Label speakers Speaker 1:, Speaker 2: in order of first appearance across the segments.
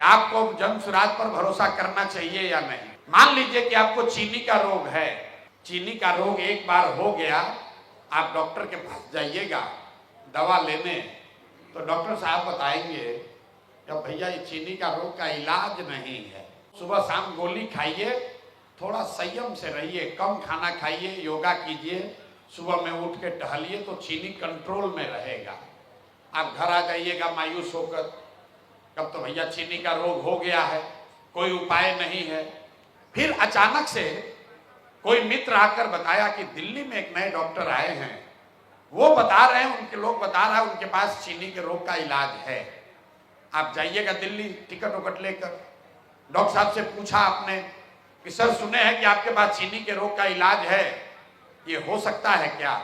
Speaker 1: आपको जन सुराज पर भरोसा करना चाहिए या नहीं। मान लीजिए कि आपको चीनी का रोग है, चीनी का रोग एक बार हो गया, आप डॉक्टर के पास जाइएगा दवा लेने, तो डॉक्टर साहब बताएंगे कि भैया ये चीनी का रोग का इलाज नहीं है, सुबह शाम गोली खाइए, थोड़ा संयम से रहिए, कम खाना खाइए, योगा कीजिए, सुबह में उठ के टहलिए तो चीनी कंट्रोल में रहेगा। आप घर आ जाइएगा मायूस होकर, कब तो भैया चीनी का रोग हो गया है, कोई उपाय नहीं है। फिर अचानक से कोई मित्र आकर बताया कि दिल्ली में एक नए डॉक्टर आए हैं, वो बता रहे हैं, उनके लोग बता रहे हैं उनके पास चीनी के रोग का इलाज है। आप जाइएगा दिल्ली टिकट उकट लेकर, डॉक्टर साहब से पूछा आपने कि सर सुने हैं कि आपके पास चीनी के रोग का इलाज है, ये हो सकता है क्या?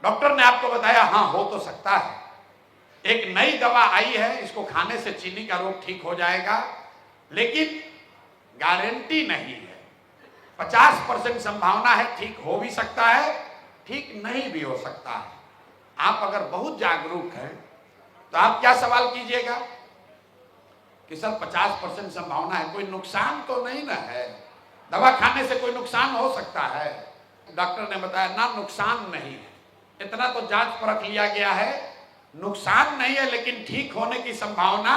Speaker 1: डॉक्टर ने आपको बताया हाँ हो तो सकता है, एक नई दवा आई है, इसको खाने से चीनी का रोग ठीक हो जाएगा, लेकिन गारंटी नहीं है। 50% संभावना है, ठीक हो भी सकता है, ठीक नहीं भी हो सकता है। आप अगर बहुत जागरूक हैं तो आप क्या सवाल कीजिएगा कि सर 50% संभावना है, कोई नुकसान तो नहीं ना है, दवा खाने से कोई नुकसान हो सकता है? डॉक्टर ने बताया ना, नुकसान नहीं है, इतना तो जांच परख लिया गया है, नुकसान नहीं है, लेकिन ठीक होने की संभावना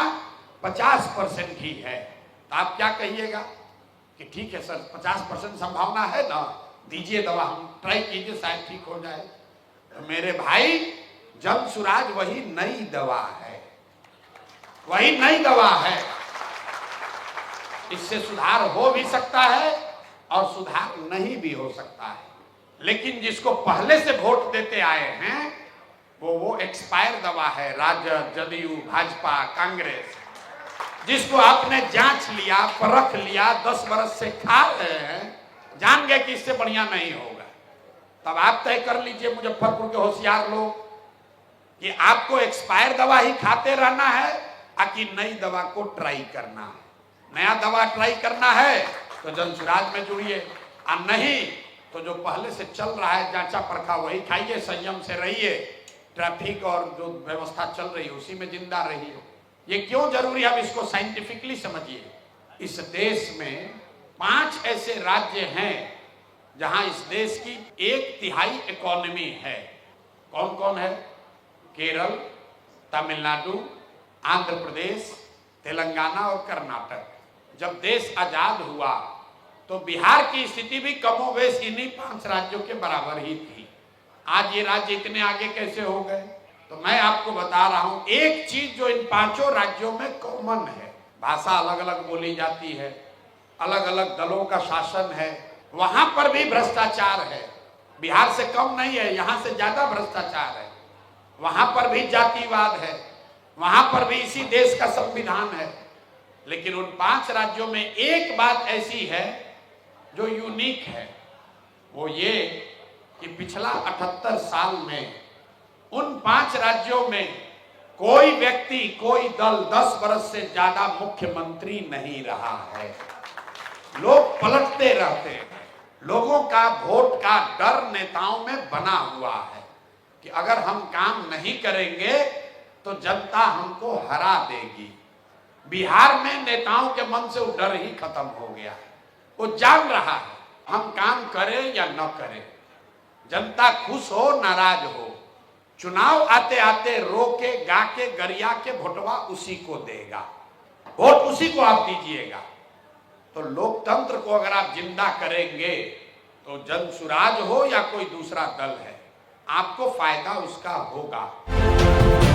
Speaker 1: 50% ही है। तो आप क्या कहिएगा कि ठीक है सर 50% संभावना है ना, दीजिए दवा, हम ट्राई कीजिए, शायद ठीक हो जाए। तो मेरे भाई, जन सुराज वही नई दवा है, वही नई दवा है। इससे सुधार हो भी सकता है और सुधार नहीं भी हो सकता है, लेकिन जिसको पहले से वोट देते आए हैं वो एक्सपायर दवा है। राजद, जदयू, भाजपा, कांग्रेस, जिसको आपने जांच लिया, परख लिया, 10 बरस से खा रहे हैं, जान गए कि इससे बढ़िया नहीं होगा, तब आप तय कर लीजिए मुजफ्फरपुर के होशियार लोग कि आपको एक्सपायर दवा ही खाते रहना है कि नई दवा को ट्राई करना है। नया दवा ट्राई करना है तो जन सुराज में जुड़िए, और नहीं तो जो पहले से चल रहा है जांचा परखा वही खाइए, संयम से रहिए, ट्रैफिक और जो व्यवस्था चल रही है उसी में जिंदा रहिए। ये क्यों जरूरी है, अब इसको साइंटिफिकली समझिए। इस देश में 5 ऐसे राज्य हैं जहां इस देश की 1/3 इकोनॉमी है। कौन कौन है? केरल, तमिलनाडु, आंध्र प्रदेश, तेलंगाना और कर्नाटक। जब देश आजाद हुआ तो बिहार की स्थिति भी कमोबेश इन्हीं 5 राज्यों के बराबर ही थी। आज ये राज्य इतने आगे कैसे हो गए? तो मैं आपको बता रहा हूं, एक चीज जो इन 5 राज्यों में कॉमन है, भाषा अलग अलग बोली जाती है, अलग अलग दलों का शासन है, वहां पर भी भ्रष्टाचार है। बिहार से कम नहीं है, यहां से ज्यादा भ्रष्टाचार है। वहां पर भी जातिवाद है, वहां पर भी इसी देश का संविधान है। लेकिन उन 5 राज्यों में एक बात ऐसी है जो यूनिक है, वो ये कि पिछला 78 साल में उन 5 राज्यों में कोई व्यक्ति, कोई दल 10 बरस से ज्यादा मुख्यमंत्री नहीं रहा है। लोग पलटते रहते हैं, लोगों का वोट का डर नेताओं में बना हुआ है कि अगर हम काम नहीं करेंगे तो जनता हमको हरा देगी। बिहार में नेताओं के मन से वो डर ही खत्म हो गया है। वो जान रहा है हम काम करें या न करें, जनता खुश हो नाराज हो, चुनाव आते आते रो के गा के गरिया के वोटवा उसी को देगा, वोट उसी को आप दीजिएगा। तो लोकतंत्र को अगर आप जिंदा करेंगे तो जन सुराज हो या कोई दूसरा दल है, आपको फायदा उसका होगा।